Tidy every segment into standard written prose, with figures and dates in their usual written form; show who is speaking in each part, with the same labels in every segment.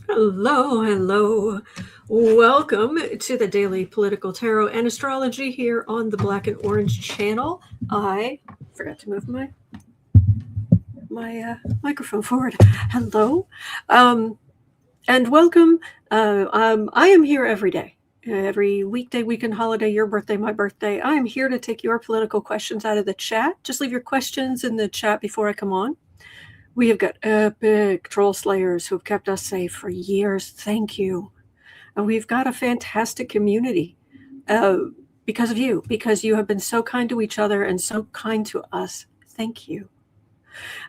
Speaker 1: Hello, hello. Welcome to the Daily Political Tarot and Astrology here on the Black and Orange channel. I forgot to move my microphone forward. Hello, and welcome. I am here every day, every weekday, weekend, holiday, your birthday, my birthday. I am here to take your political questions out of the chat. Just leave your questions in the chat before I come on. We have got epic troll slayers who have kept us safe for years. Thank you. And we've got a fantastic community because of you, because you have been so kind to each other and so kind to us. Thank you.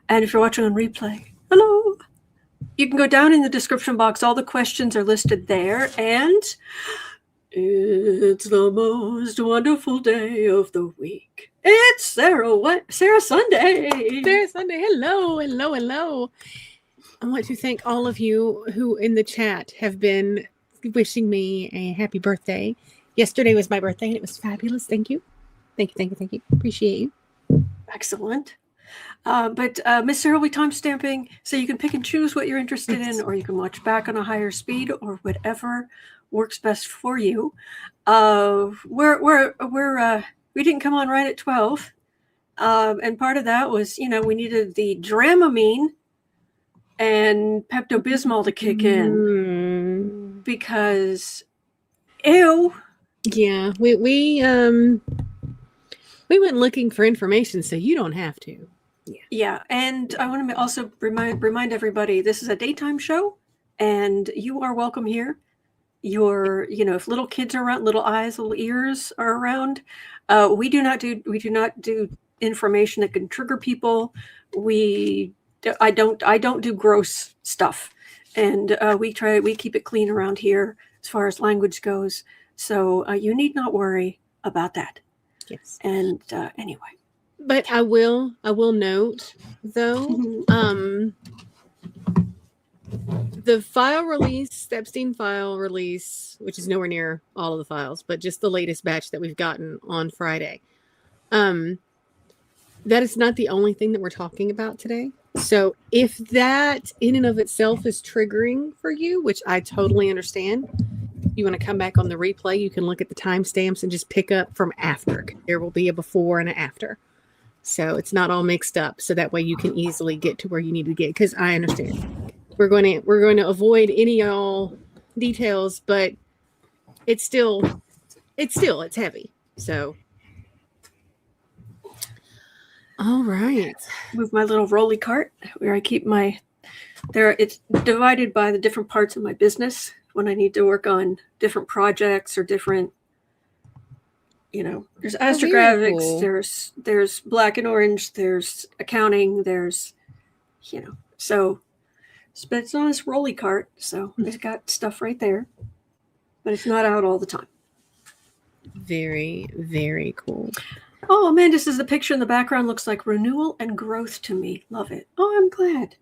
Speaker 1: And if you're watching on replay, hello. You can go down in the description box. All the questions are listed there. And it's the most wonderful day of the week. It's Sarah Sunday.
Speaker 2: Sarah Sunday. Hello. I want to thank all of you who in the chat have been wishing me a happy birthday. Yesterday was my birthday and it was fabulous. Thank you. Thank you. Appreciate you.
Speaker 1: Excellent. But Miss Sarah will be timestamping, so you can pick and choose what you're interested in, or you can watch back on a higher speed, or whatever works best for you. We didn't come on right at 12, and part of that was, we needed the Dramamine and Pepto-Bismol to kick in because, ew.
Speaker 2: Yeah, we went looking for information, so you don't have to.
Speaker 1: Yeah, and I want to also remind everybody, this is a daytime show, and you are welcome here. If little kids are around, little eyes, little ears are around, we do not do information that can trigger people. I don't do gross stuff, and we keep it clean around here as far as language goes. So you need not worry about that.
Speaker 2: Yes.
Speaker 1: And anyway.
Speaker 2: But I will note, though, the file release, the Epstein file release, which is nowhere near all of the files, but just the latest batch that we've gotten on Friday. That is not the only thing that we're talking about today. So if that in and of itself is triggering for you, which I totally understand, you want to come back on the replay, you can look at the timestamps and just pick up from after. There will be a before and an after. So it's not all mixed up. So that way you can easily get to where you need to get. Because I understand. We're going to avoid any all details, but it's heavy. So all right.
Speaker 1: Move my little rolly cart where I keep it's divided by the different parts of my business when I need to work on different projects or different, there's astrographics, cool. There's black and orange, there's accounting, there's, so, but it's on this rolly cart, so it's got stuff right there, but it's not out all the time.
Speaker 2: Very, very cool.
Speaker 1: Oh, Amanda says the picture in the background looks like renewal and growth to me. Love it. Oh, I'm glad.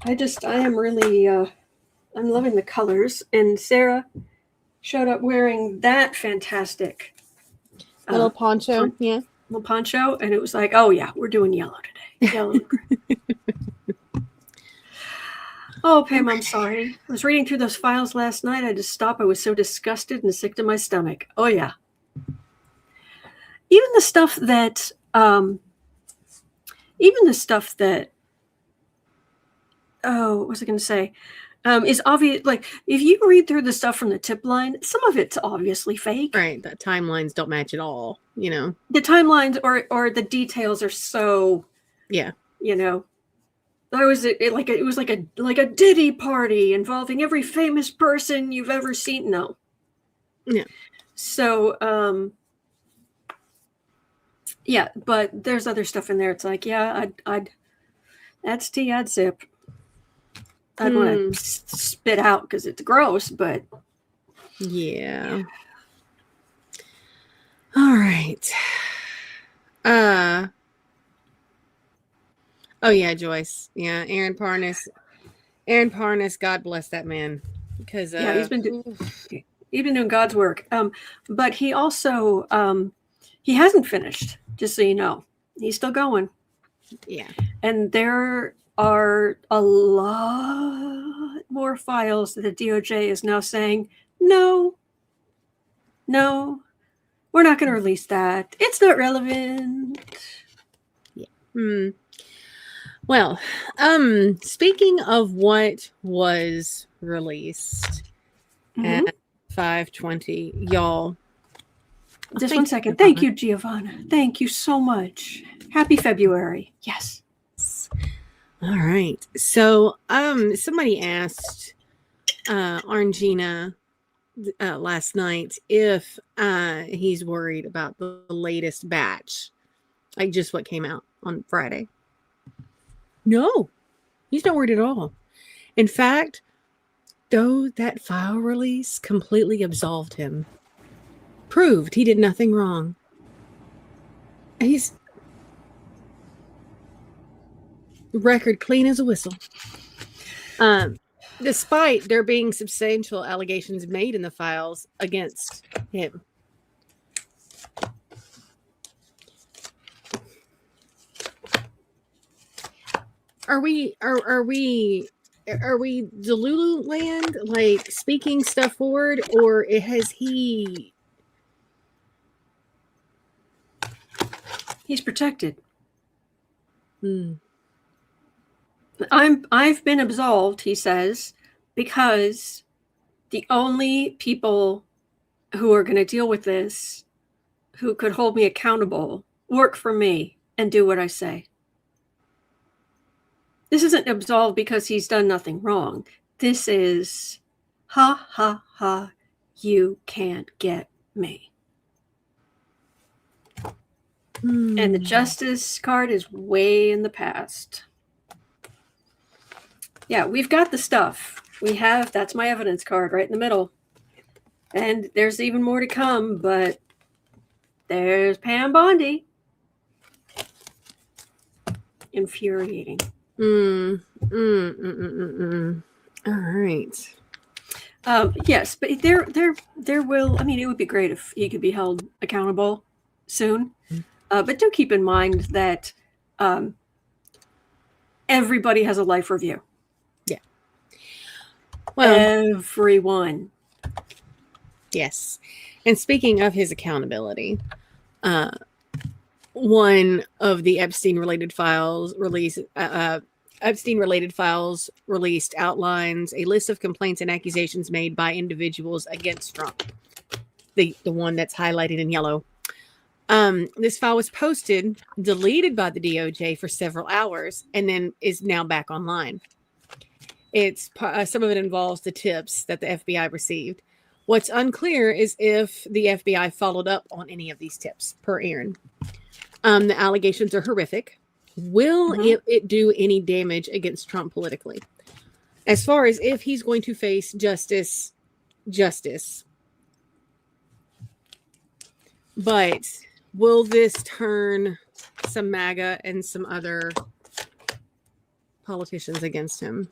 Speaker 1: I am really, I'm loving the colors. And Sarah showed up wearing that fantastic
Speaker 2: little poncho. Yeah.
Speaker 1: Little poncho. And it was like, oh, yeah, we're doing yellow today. Yellow and gray. Oh, Pam, I'm sorry. I was reading through those files last night. I had to stop. I was so disgusted and sick to my stomach. Oh, yeah. Even the stuff that, oh, what was I going to say? Is obvious. Like, if you read through the stuff from the tip line, some of it's obviously fake.
Speaker 2: Right. The timelines don't match at all, The
Speaker 1: timelines or the details are so,
Speaker 2: yeah.
Speaker 1: It was like a Diddy party involving every famous person you've ever seen. No.
Speaker 2: Yeah.
Speaker 1: So, yeah, but there's other stuff in there. It's like, yeah, that's tea I'd sip. I'd want to spit out because it's gross, but
Speaker 2: yeah. All right. Oh yeah, Joyce. Yeah, Aaron Parnas. God bless that man, because
Speaker 1: he's been doing God's work. But he also he hasn't finished. Just so you know, he's still going.
Speaker 2: Yeah,
Speaker 1: and there are a lot more your files that the DOJ is now saying, no, we're not going to release that. It's not relevant.
Speaker 2: Yeah. Well, speaking of what was released at 5:20, y'all.
Speaker 1: Just 1 second. Thank you, Giovanna. Thank you so much. Happy February. Yes.
Speaker 2: All right. So, somebody asked Arngina last night if he's worried about the latest batch, like just what came out on Friday. No, he's not worried at all. In fact, though that file release completely absolved him, proved he did nothing wrong. He's record clean as a whistle. Despite there being substantial allegations made in the files against him. Are we Delulu land, like speaking stuff forward, or has he?
Speaker 1: He's protected. I've been absolved, he says, because the only people who are going to deal with this, who could hold me accountable, work for me and do what I say. This isn't absolved because he's done nothing wrong. This is, ha, ha, ha, you can't get me. And the justice card is way in the past. Yeah, we've got the stuff. We have, that's my evidence card right in the middle. And there's even more to come, but there's Pam Bondi. Infuriating.
Speaker 2: All right.
Speaker 1: Yes, but there will, I mean, it would be great if he could be held accountable soon. But do keep in mind that everybody has a life review.
Speaker 2: Yeah. Well,
Speaker 1: everyone.
Speaker 2: Yes. And speaking of his accountability, one of the Epstein-related files released outlines a list of complaints and accusations made by individuals against Trump. The one that's highlighted in yellow. This file was posted, deleted by the DOJ for several hours, and then is now back online. It's some of it involves the tips that the FBI received. What's unclear is if the FBI followed up on any of these tips, per Aaron. The allegations are horrific. Will it do any damage against Trump politically? As far as if he's going to face justice. But will this turn some MAGA and some other politicians against him?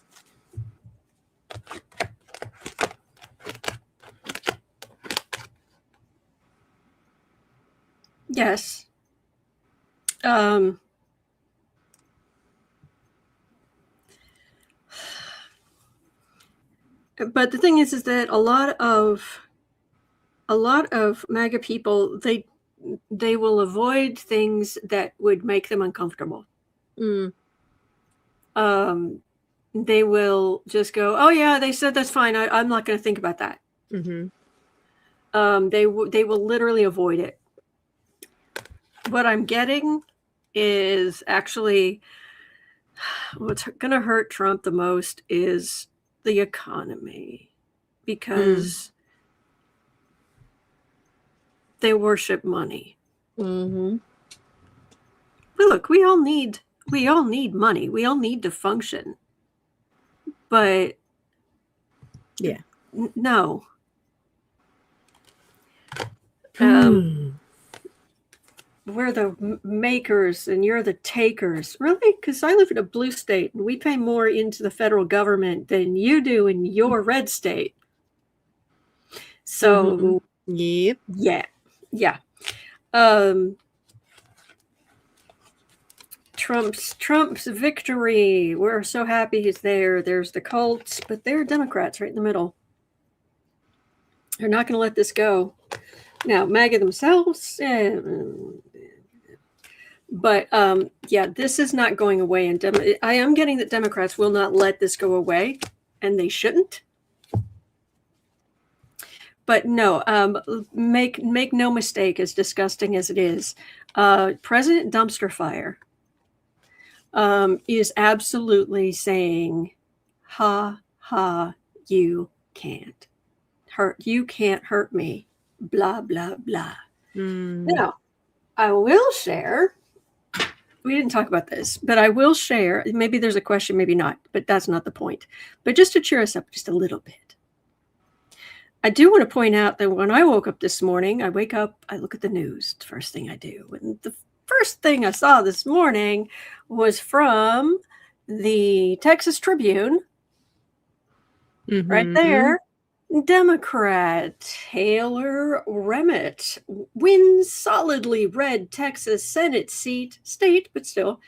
Speaker 1: Yes. But the thing is that a lot of MAGA people, they will avoid things that would make them uncomfortable. They will just go, oh yeah, they said that's fine. I'm not going to think about that. They will literally avoid it. What I'm getting is actually what's going to hurt Trump the most is the economy, because they worship money. But look, we all need money. We all need to function. But
Speaker 2: yeah,
Speaker 1: no. We're the makers and you're the takers. Really? Because I live in a blue state and we pay more into the federal government than you do in your red state. So, yeah. Trump's victory. We're so happy he's there. There's the cults, but they're Democrats right in the middle. They're not going to let this go. Now, MAGA themselves, but yeah, this is not going away. And I am getting that Democrats will not let this go away, and they shouldn't. But no, make no mistake, as disgusting as it is, President Dumpster Fire is absolutely saying, "Ha ha, you can't hurt me." Blah blah blah. Now, I will share. We didn't talk about this, but I will share. Maybe there's a question, maybe not, but that's not the point. But just to cheer us up just a little bit, I do want to point out that when I woke up this morning, I wake up, I look at the news. The first thing I do. And the first thing I saw this morning was from the Texas Tribune, right there. Democrat Taylor Rehmet wins solidly red Texas Senate state, but still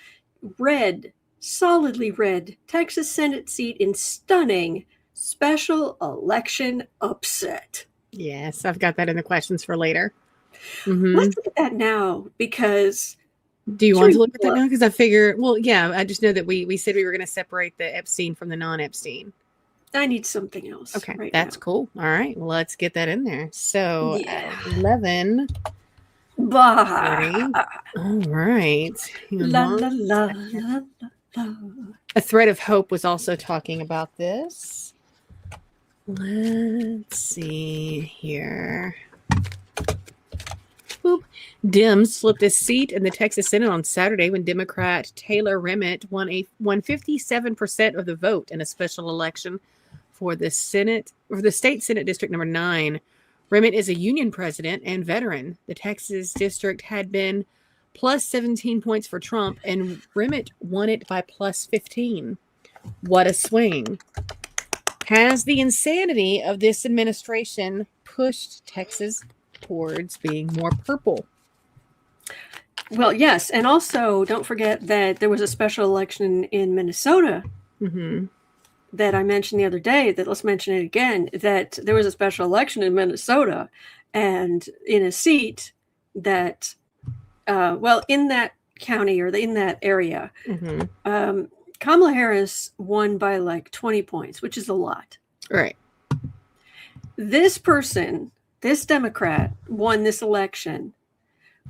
Speaker 1: solidly red Texas Senate seat in stunning special election upset.
Speaker 2: Yes, I've got that in the questions for later.
Speaker 1: Let's look at that now, because...
Speaker 2: Do you want to look at that now? Because I figure, well, yeah, I just know that we said we were going to separate the Epstein from the non-Epstein.
Speaker 1: I need something else.
Speaker 2: Okay,
Speaker 1: right
Speaker 2: that's
Speaker 1: now.
Speaker 2: cool. All right, well, let's get that in there. So,
Speaker 1: Yeah.
Speaker 2: 11.
Speaker 1: Bah.
Speaker 2: All right.
Speaker 1: La, la, la, la, la.
Speaker 2: A Thread of Hope was also talking about this. Let's see here. Boop. Dems slipped a seat in the Texas Senate on Saturday when Democrat Taylor Rehmet won 57% of the vote in a special election for the Senate, or the state Senate District number 9. Rehmet is a union president and veteran. The Texas district had been plus 17 points for Trump, and Rehmet won it by plus 15. What a swing. Has the insanity of this administration pushed Texas towards being more purple?
Speaker 1: Well, yes. And also, don't forget that there was a special election in Minnesota that I mentioned the other day, that let's mention it again, that there was a special election in Minnesota, and in a seat that, in that county, or in that area, Kamala Harris won by like 20 points, which is a lot.
Speaker 2: Right.
Speaker 1: This person, this Democrat, won this election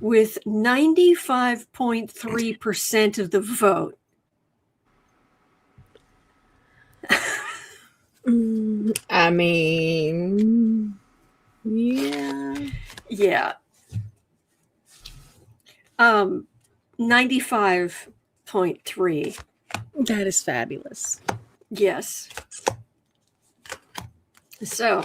Speaker 1: with 95.3% of the vote.
Speaker 2: I mean, yeah.
Speaker 1: Yeah. 95.3.
Speaker 2: That is fabulous.
Speaker 1: Yes. So,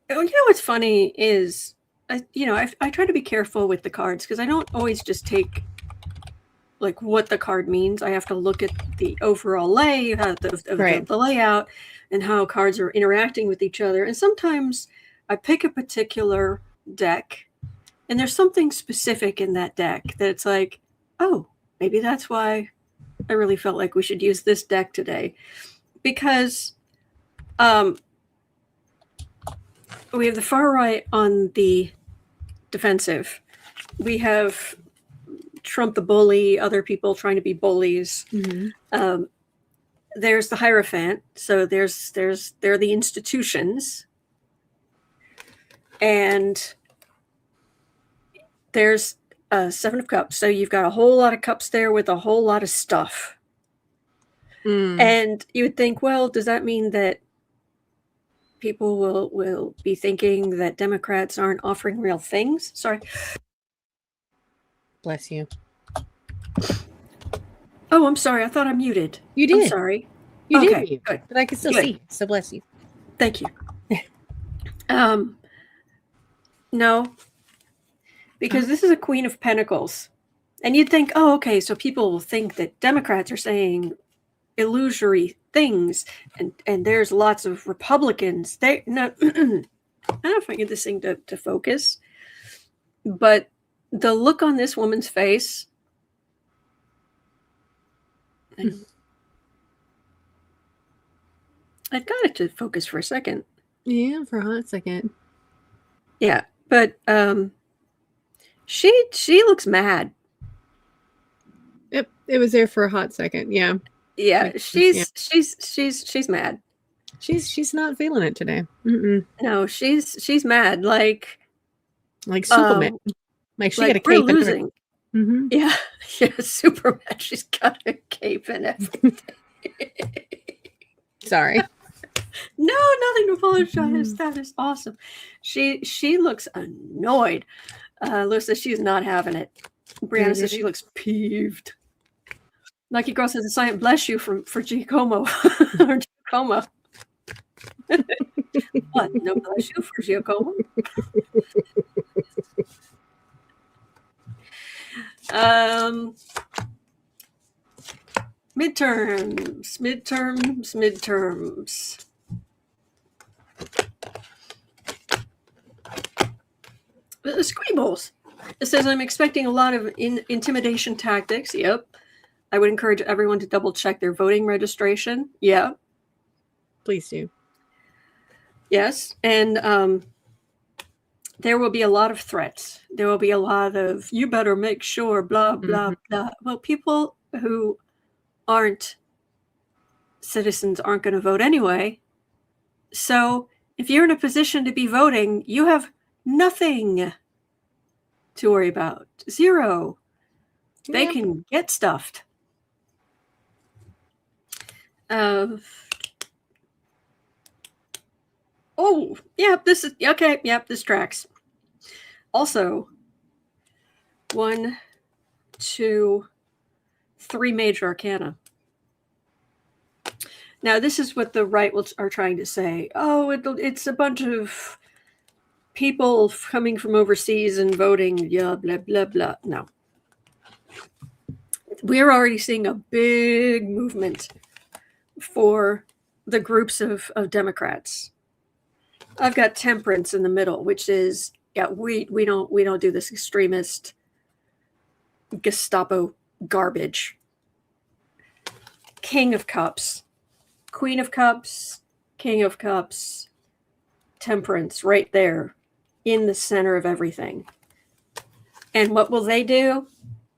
Speaker 1: you know what's funny is, I try to be careful with the cards, because I don't always just take like what the card means. I have to look at the overall lay, the layout, and how cards are interacting with each other. And sometimes I pick a particular deck, and there's something specific in that deck that it's like, oh, maybe that's why I really felt like we should use this deck today. Because we have the far right on the defensive. We have Trump the bully, other people trying to be bullies. There's the Hierophant. So they're the institutions. And there's a 7 of Cups. So you've got a whole lot of cups there with a whole lot of stuff. And you would think, well, does that mean that people will be thinking that Democrats aren't offering real things? Sorry.
Speaker 2: Bless you.
Speaker 1: Oh, I'm sorry. I thought I muted.
Speaker 2: You did.
Speaker 1: I'm sorry.
Speaker 2: You
Speaker 1: okay,
Speaker 2: did.
Speaker 1: Good.
Speaker 2: But I can still see. So bless you.
Speaker 1: Thank you. No, because this is a Queen of Pentacles. And you'd think, oh, okay, so people will think that Democrats are saying illusory things, and there's lots of Republicans. I don't know if I get this thing to focus, but the look on this woman's face. I've got it to focus for a second.
Speaker 2: Yeah, for a hot second.
Speaker 1: Yeah, but she looks mad.
Speaker 2: Yep, it was there for a hot second. Yeah.
Speaker 1: Yeah, she's mad.
Speaker 2: She's not feeling it today. Mm-mm.
Speaker 1: No, she's mad. Like
Speaker 2: Superman. Like she got a cape.
Speaker 1: We're losing.
Speaker 2: Mm-hmm.
Speaker 1: Yeah, super mad. She's got a cape and everything.
Speaker 2: Sorry.
Speaker 1: No, nothing to apologize. That is awesome. She looks annoyed. Lou says she's not having it. Brianna says she looks peeved. Lucky Girl says, "Silent bless you for Giacomo." Or Giacomo. What? No bless you for Giacomo? Midterms. The scribbles. It says, I'm expecting a lot of intimidation tactics. Yep. I would encourage everyone to double check their voting registration. Yeah.
Speaker 2: Please do.
Speaker 1: Yes. And there will be a lot of threats. There will be a lot of, you better make sure, blah, blah, blah. Well, people who aren't citizens aren't going to vote anyway. So if you're in a position to be voting, you have nothing to worry about. Zero. Yeah. They can get stuffed. Oh, yeah, this is okay. Yep, this tracks. Also, 1, 2, 3 major arcana. Now, this is what the right are trying to say. Oh, it's a bunch of people coming from overseas and voting. Yeah, blah, blah, blah. No. We're already seeing a big movement for the groups of Democrats. I've got temperance in the middle, which is, yeah, we don't do this extremist Gestapo garbage. King of Cups, Queen of Cups, King of Cups, temperance right there in the center of everything. And what will they do?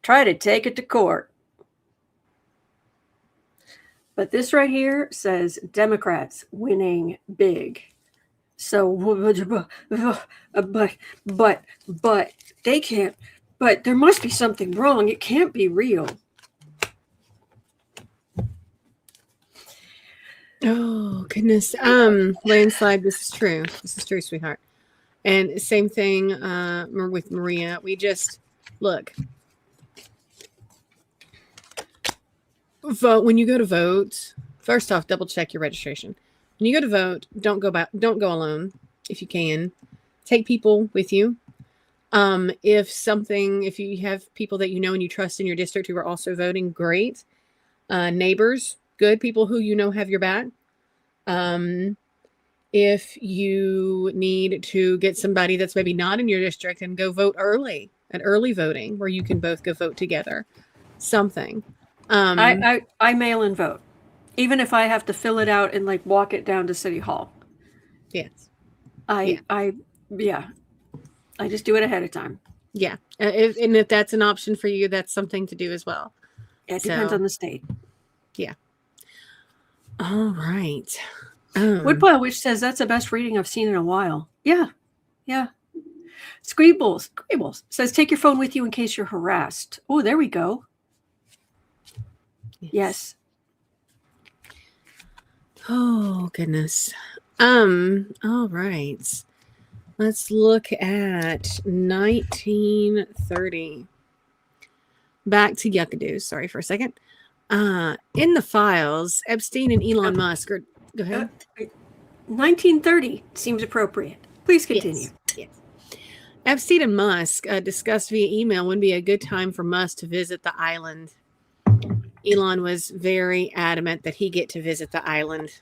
Speaker 1: Try to take it to court. But this right here says Democrats winning big. So, but they can't, but there must be something wrong. It can't be real.
Speaker 2: Oh, goodness. Landslide, this is true. This is true, sweetheart. And same thing with Maria. We just, look. Vote when you go to vote. First off, double check your registration. When you go to vote, don't go alone if you can. Take people with you. If you have people that you know and you trust in your district who are also voting, great. Neighbors, good. People who you know have your back. If you need to get somebody that's maybe not in your district and go vote early, at early voting where you can both go vote together, something.
Speaker 1: I mail in vote, even if I have to fill it out and like walk it down to City Hall.
Speaker 2: Yes.
Speaker 1: I just do it ahead of time.
Speaker 2: Yeah. If that's an option for you, that's something to do as well.
Speaker 1: It depends on the state.
Speaker 2: Yeah. All right.
Speaker 1: Woodpile Witch says that's the best reading I've seen in a while. Yeah. Scribbles says take your phone with you in case you're harassed. Oh, there we go. Yes.
Speaker 2: Oh, goodness. All right. Let's look at 1930. Back to Yuckadoos. Sorry for a second. In the files, Epstein and Elon Musk are... Go ahead.
Speaker 1: 1930 seems appropriate. Please continue.
Speaker 2: Yes. Epstein and Musk discussed via email when would be a good time for Musk to visit the island. Elon was very adamant that he get to visit the island.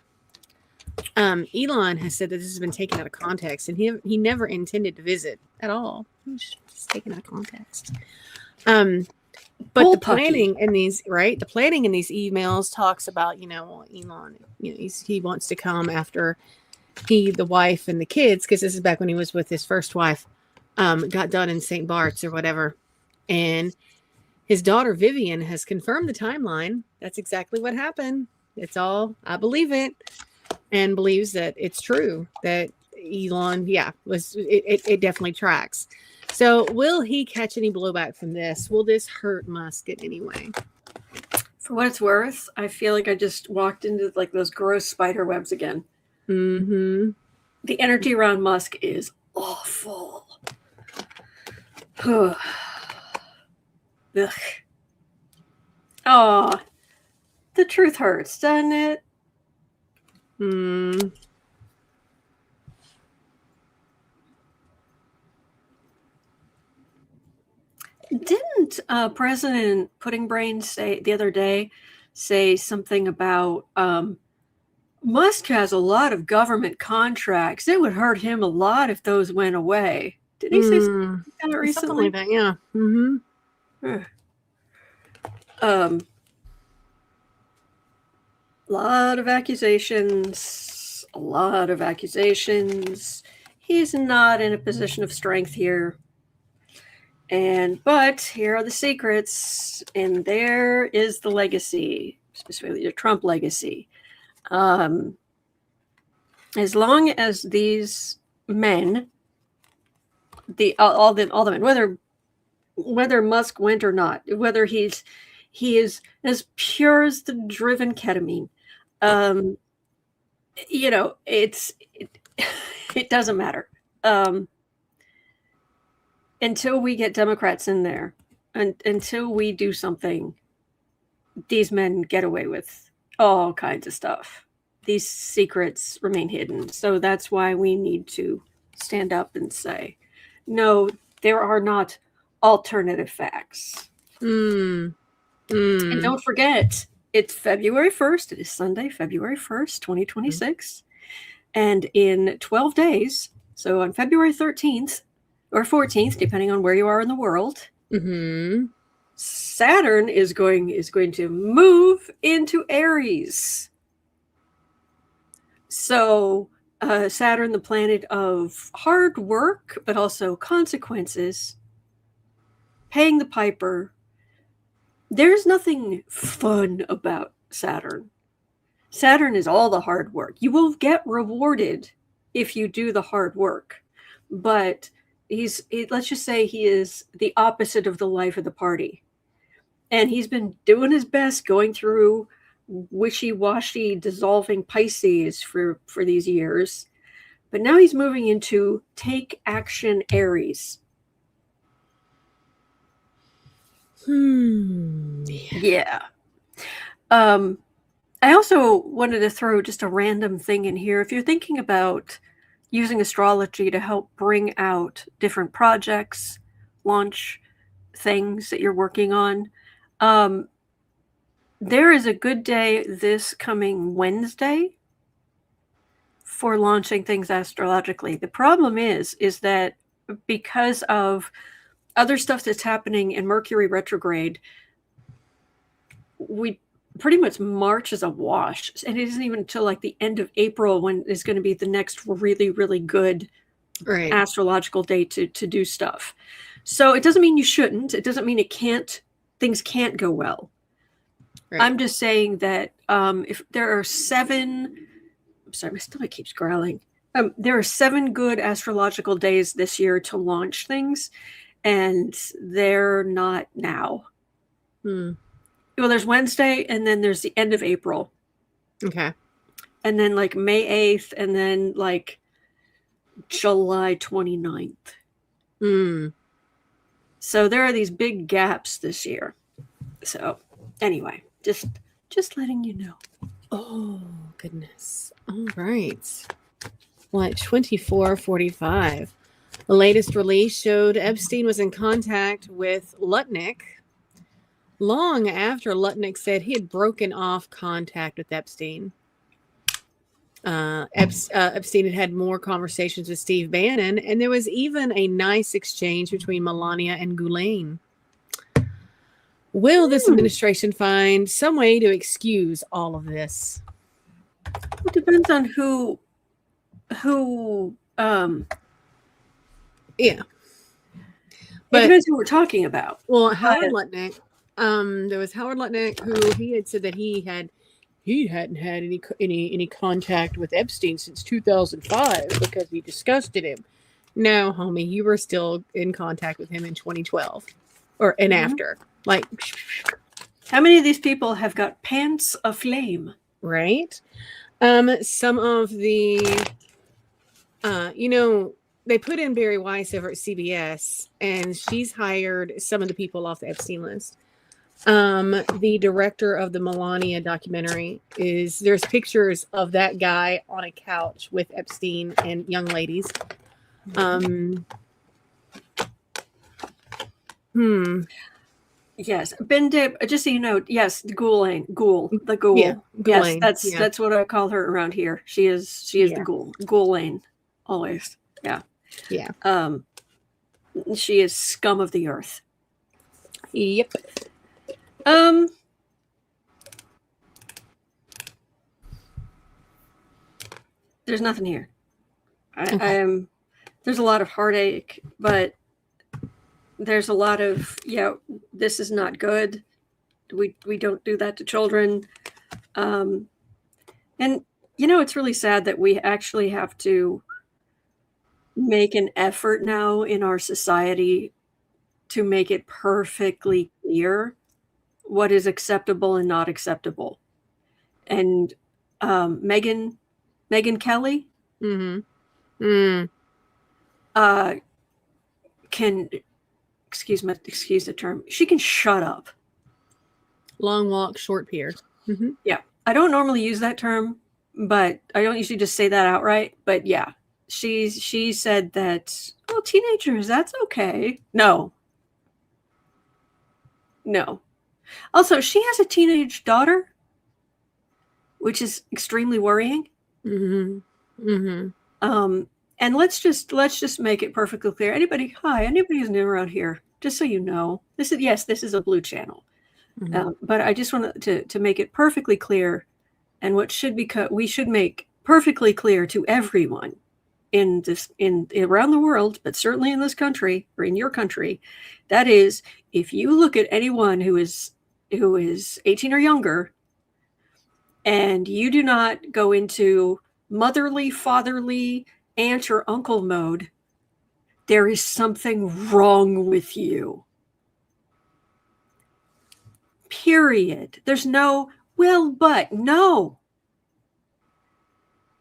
Speaker 2: Elon has said that this has been taken out of context, and he never intended to visit at all. It was just taken out of context. But the planning in these, right? The planning in these emails talks about, Elon, he wants to come after the wife and the kids, because this is back when he was with his first wife, got done in St. Bart's or whatever. And his daughter, Vivian, has confirmed the timeline. That's exactly what happened. It's all, I believe it, and believes that it's true that Elon, it definitely tracks. So will he catch any blowback from this? Will this hurt Musk in any way?
Speaker 1: For what it's worth, I feel like I just walked into like those gross spider webs again.
Speaker 2: Mm-hmm.
Speaker 1: The energy around Musk is awful. Ugh. Oh, the truth hurts, doesn't it? Didn't President Pudding Brain say the other day something about Musk has a lot of government contracts. It would hurt him a lot if those went away. Did he say something like that recently?
Speaker 2: Something like that, yeah. Mm-hmm.
Speaker 1: A lot of accusations. He's not in a position of strength here. But here are the secrets, and there is the legacy, specifically the Trump legacy. As long as these men, all the men, whether Musk went or not, whether he is as pure as the driven ketamine, it doesn't matter. Until we get Democrats in there, and until we do something, these men get away with all kinds of stuff. These secrets remain hidden. So that's why we need to stand up and say, no, there are not alternative facts. And don't forget, it's February 1st. It is Sunday, February 1st, 2026. And in 12 days, so on February 13th, or 14th, depending on where you are in the world, Saturn is going to move into Aries. So Saturn, the planet of hard work, but also consequences, paying the piper. There's nothing fun about Saturn. Saturn is all the hard work. You will get rewarded if you do the hard work, but let's just say he is the opposite of the life of the party. And he's been doing his best going through wishy-washy, dissolving Pisces for these years. But now he's moving into take action Aries. Yeah. I also wanted to throw just a random thing in here. If you're thinking about using astrology to help bring out different projects, launch things that you're working on, there is a good day this coming Wednesday for launching things astrologically. The problem is that because of other stuff that's happening in Mercury retrograde, we pretty much March is a wash, and it isn't even until like the end of April when is going to be the next really, really good astrological day to do stuff. So it doesn't mean you shouldn't. It doesn't mean things can't go well. Right. I'm just saying that if there are 7, I'm sorry, my stomach keeps growling. There are 7 good astrological days this year to launch things, and they're not now. Well, there's Wednesday, and then there's the end of April.
Speaker 2: Okay.
Speaker 1: And then like May 8th, and then like July 29th. So there are these big gaps this year. So anyway, just letting you know.
Speaker 2: Oh, goodness. All right. Well, at 24:45, the latest release showed Epstein was in contact with Lutnick, long after Lutnick said he had broken off contact with Epstein. Epstein had had more conversations with Steve Bannon, and there was even a nice exchange between Melania and Ghoulaine. Will this administration find some way to excuse all of this?
Speaker 1: It depends on who
Speaker 2: yeah.
Speaker 1: But it depends who we're talking about.
Speaker 2: Well, Howard Lutnick, there was Howard Lutnick, who he had said that he hadn't had any contact with Epstein since 2005 because he disgusted him. No, homie, you were still in contact with him in 2012 and after. Like,
Speaker 1: how many of these people have got pants aflame?
Speaker 2: Right. Some of the, they put in Barry Weiss over at CBS, and she's hired some of the people off the Epstein list. The director of the Melania documentary there's pictures of that guy on a couch with Epstein and young ladies.
Speaker 1: Yes, just so you know, yes, the ghoul.
Speaker 2: Yeah,
Speaker 1: Ghoulaine. Yes, that's what I call her around here. She is the Ghoulaine, always. Yeah.
Speaker 2: Yeah.
Speaker 1: She is scum of the earth.
Speaker 2: Yep.
Speaker 1: There's nothing here. There's a lot of heartache, but there's a lot of, this is not good. We don't do that to children. And, it's really sad that we actually have to make an effort now in our society to make it perfectly clear what is acceptable and not acceptable. And Megyn Kelly can, excuse the term, she can shut up.
Speaker 2: Long walk, short pier.
Speaker 1: Yeah. I don't normally use that term, but I don't usually just say that outright. But yeah, she said that, well, teenagers, that's okay. No. Also, she has a teenage daughter, which is extremely worrying. And let's just make it perfectly clear. Anybody who's new around here, just so you know, this is a blue channel. But I just want to make it perfectly clear, and we should make perfectly clear to everyone in around the world, but certainly in this country or in your country, that is, if you look at anyone who is 18 or younger, and you do not go into motherly, fatherly, aunt or uncle mode, there is something wrong with you. Period. There's no, well, but no.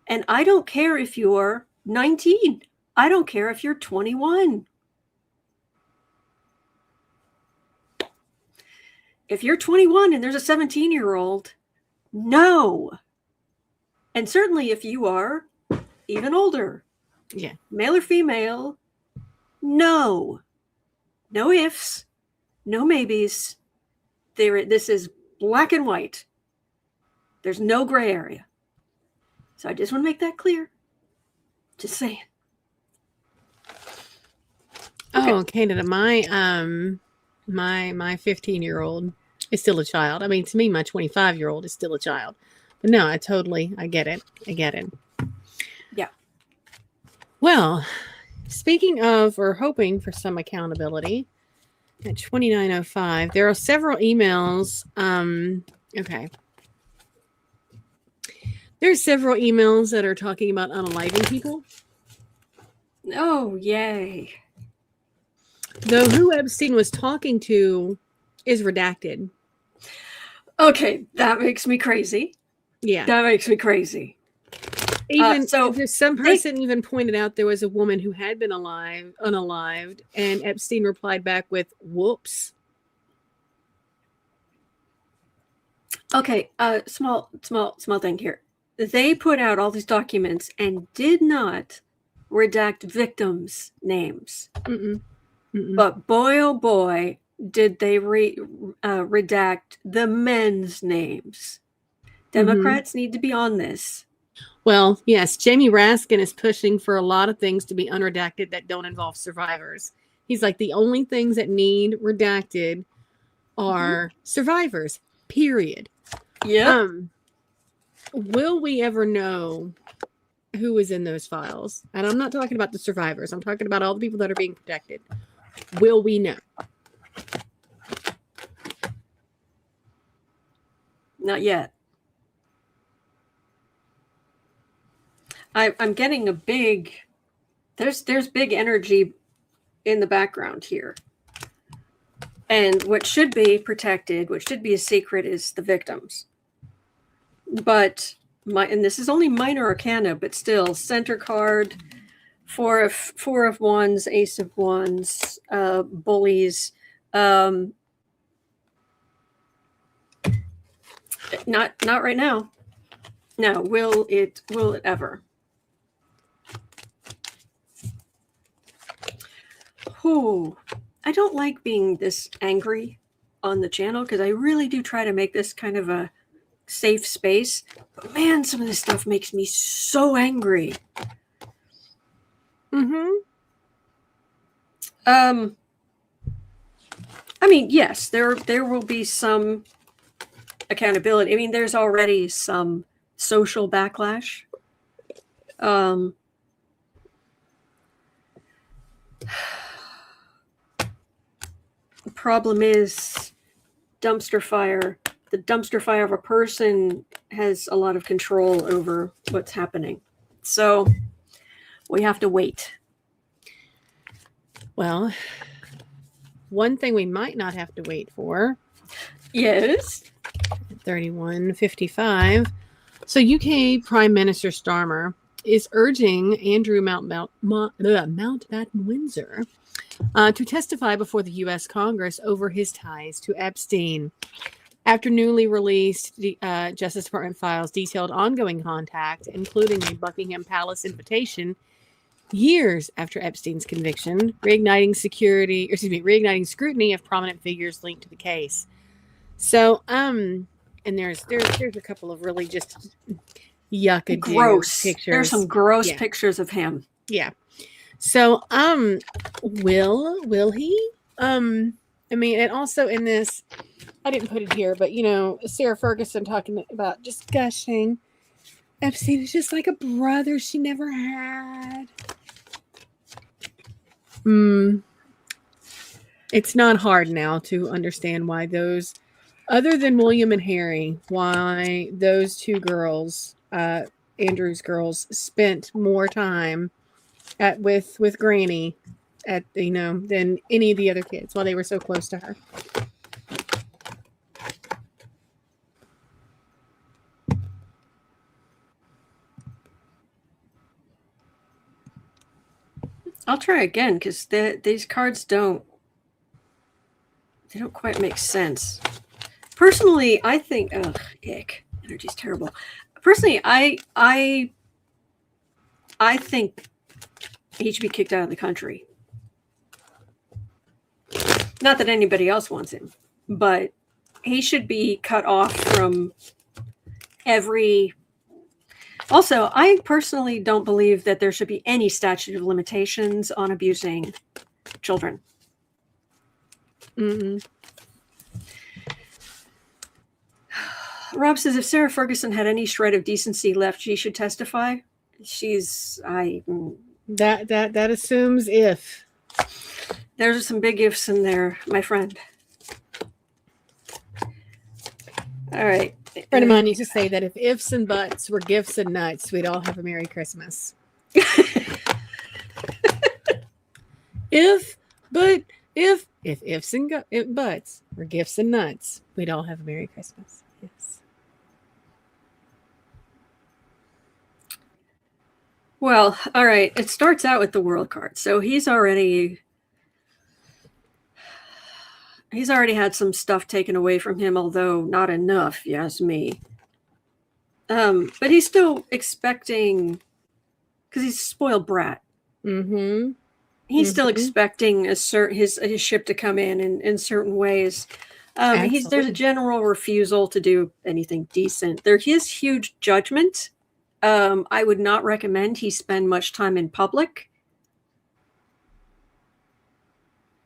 Speaker 1: And I don't care if you're 19. I don't care if you're 21. If you're 21 and there's a 17-year-old, no. And certainly if you are even older, male or female, no. No ifs, no maybes. This is black and white. There's no gray area. So I just want to make that clear. Just saying.
Speaker 2: Okay. Oh, Canada, my 15-year-old is still a child. I mean, to me, my 25-year-old is still a child. But no, I get it.
Speaker 1: Yeah.
Speaker 2: Well, speaking of, or hoping for some accountability, at 29:05, there are several emails. Okay. There's several emails that are talking about unaliving people.
Speaker 1: Oh, yay.
Speaker 2: Though who Epstein was talking to is redacted.
Speaker 1: Okay, that makes me crazy.
Speaker 2: Yeah.
Speaker 1: That makes me crazy.
Speaker 2: Even there's some person even pointed out there was a woman who had been unalived, and Epstein replied back with "whoops."
Speaker 1: Okay, small thing here. They put out all these documents and did not redact victims' names. But boy, oh boy, did they redact the men's names? Democrats need to be on this.
Speaker 2: Well, yes, Jamie Raskin is pushing for a lot of things to be unredacted that don't involve survivors. He's like, the only things that need redacted are survivors, period.
Speaker 1: Yeah.
Speaker 2: Will we ever know who is in those files? And I'm not talking about the survivors. I'm talking about all the people that are being protected. Will we know?
Speaker 1: Not yet. I'm getting a big, there's big energy in the background here. And what should be protected, what should be a secret, is the victims. But and this is only minor arcana, but still, center card, four of wands, ace of wands, bullies. Not right now. No, will it ever? Oh, I don't like being this angry on the channel because I really do try to make this kind of a safe space. But man, some of this stuff makes me so angry. I mean, yes, there will be some accountability. I mean, there's already some social backlash. The problem is dumpster fire. The dumpster fire of a person has a lot of control over what's happening. So we have to wait.
Speaker 2: Well, one thing we might not have to wait for.
Speaker 1: Yes.
Speaker 2: 31:55. So UK Prime Minister Starmer is urging Andrew Mountbatten-Windsor to testify before the U.S. Congress over his ties to Epstein. After newly released Justice Department files detailed ongoing contact, including a Buckingham Palace invitation, years after Epstein's conviction, reigniting scrutiny of prominent figures linked to the case. So, and there's a couple of really just
Speaker 1: gross
Speaker 2: pictures.
Speaker 1: There's some gross pictures of him.
Speaker 2: Yeah. So, will he? I mean, and also in this, I didn't put it here, but Sarah Ferguson talking about just gushing. Epstein is just like a brother she never had. It's not hard now to understand why those, other than William and Harry, why those two girls, Andrew's girls, spent more time with Granny than any of the other kids while they were so close to her.
Speaker 1: I'll try again because these cards don't quite make sense. Personally, I think ick. Energy's terrible. Personally, I think he should be kicked out of the country. Not that anybody else wants him, but he should be cut off from every. Also, I personally don't believe that there should be any statute of limitations on abusing children. Rob says if Sarah Ferguson had any shred of decency left, she should testify.
Speaker 2: That assumes if.
Speaker 1: There's some big ifs in there, my friend. All right.
Speaker 2: A friend of mine used to say that if ifs and buts were gifts and nuts, we'd all have a Merry Christmas. If ifs and buts were gifts and nuts, we'd all have a Merry Christmas. Yes.
Speaker 1: Well, all right. It starts out with the world card. So he's already had some stuff taken away from him, although not enough, you ask me. But he's still expecting, because he's a spoiled brat. he's still expecting his ship to come in certain ways. There's a general refusal to do anything decent. There is huge judgment. I would not recommend he spend much time in public.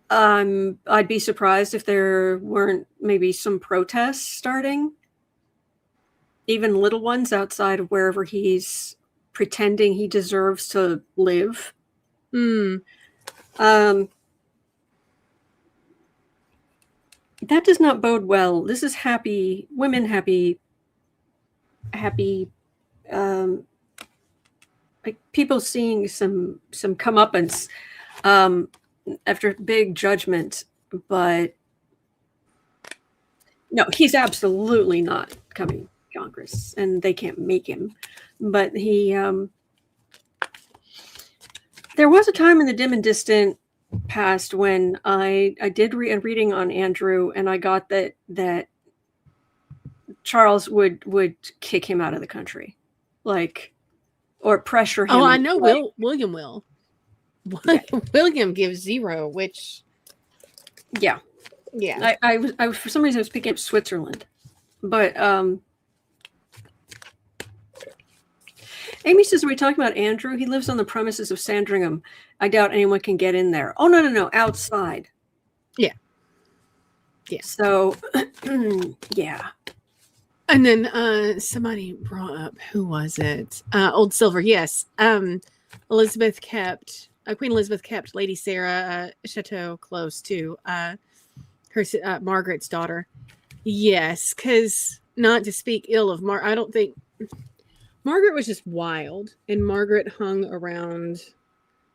Speaker 1: I'd be surprised if there weren't maybe some protests starting, even little ones outside of wherever he's pretending he deserves to live. That does not bode well. This is happy women, happy, like people seeing some comeuppance after big judgment, but no, he's absolutely not coming to Congress, and they can't make him. But he, there was a time in the dim and distant past when I did a reading on Andrew, and I got that Charles would kick him out of the country, like, or pressure him.
Speaker 2: Oh, I know. William will. Yeah. William gives 0, which,
Speaker 1: yeah. I was for some reason I was picking up Switzerland, but Amy says, are we talking about Andrew? He lives on the premises of Sandringham. I doubt anyone can get in there. Oh, no, outside.
Speaker 2: Yeah.
Speaker 1: So, yeah.
Speaker 2: And then somebody brought up, who was it? Old Silver, yes. Queen Elizabeth kept Lady Sarah Chateau close to her Margaret's daughter. Yes, because not to speak ill of I don't think Margaret was just wild, and Margaret hung around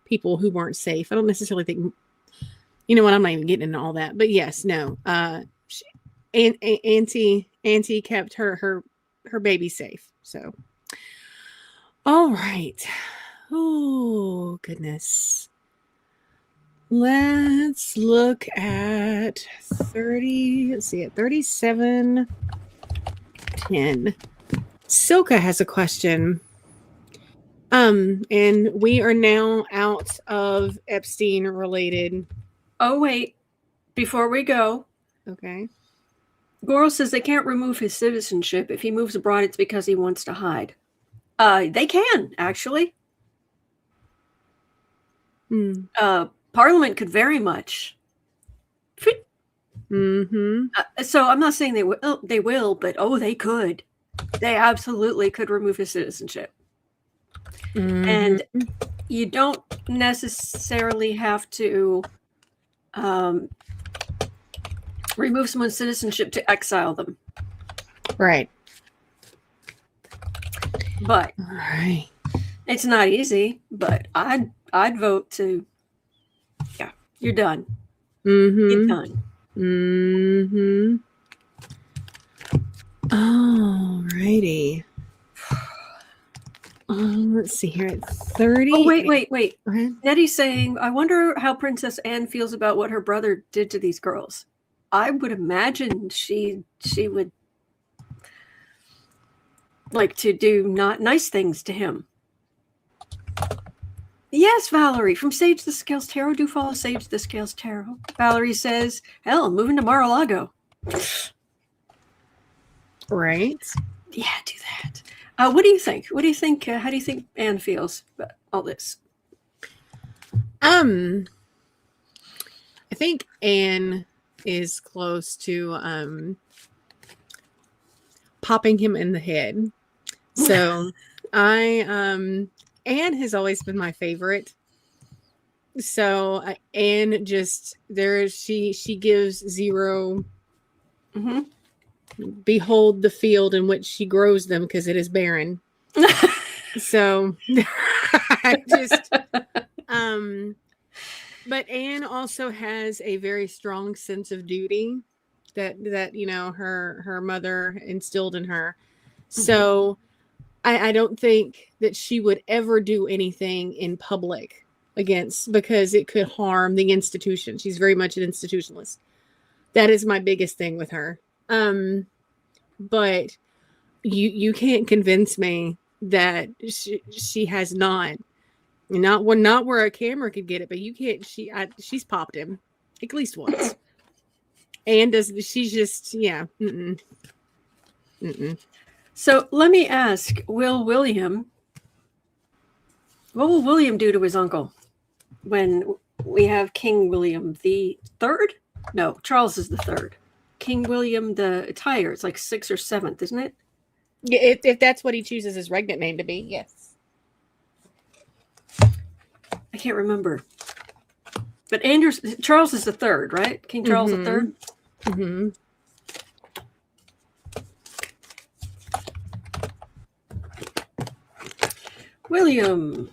Speaker 2: people who weren't safe. I don't necessarily think, you know what, I'm not even getting into all that. But yes, no. Auntie kept her baby safe. So, all right. Oh, goodness. Let's look at 3710. Silka has a question. And we are now out of Epstein-related.
Speaker 1: Oh, wait. Before we go.
Speaker 2: Okay.
Speaker 1: Goro says they can't remove his citizenship. If he moves abroad, it's because he wants to hide. They can, actually. Parliament could very much. So I'm not saying they will, but they could. They absolutely could remove his citizenship. And you don't necessarily have to remove someone's citizenship to exile them.
Speaker 2: Right.
Speaker 1: But
Speaker 2: all right.
Speaker 1: It's not easy, but I'd vote to, yeah, you're done. You're done.
Speaker 2: All righty. Let's see here at 30.
Speaker 1: Oh, wait. Nettie's saying, I wonder how Princess Anne feels about what her brother did to these girls. I would imagine she would like to do not nice things to him. Yes, Valerie, from Sage the Scales Tarot. Do follow Sage the Scales Tarot. Valerie says, hell, I'm moving to Mar-a-Lago.
Speaker 2: Right.
Speaker 1: Yeah, do that. What do you think? How do you think Anne feels about all this?
Speaker 2: I think Anne is close to popping him in the head. So Anne has always been my favorite. So Anne she gives 0. Behold the field in which she grows them, because it is barren. So but Anne also has a very strong sense of duty that her mother instilled in her. So I don't think that she would ever do anything in public because it could harm the institution. She's very much an institutionalist. That is my biggest thing with her. But you can't convince me that she has not Not where a camera could get it, but you can't. She's popped him at least once. And she's just Mm-mm.
Speaker 1: So let me ask, what will William do to his uncle when we have King William the Third? No, Charles is the third. King William it's higher. It's like 6th or 7th, isn't it?
Speaker 2: Yeah, if that's what he chooses his regnant name to be, yes.
Speaker 1: I can't remember. But Charles is the third, right? King Charles the Third.
Speaker 2: Mm-hmm.
Speaker 1: William.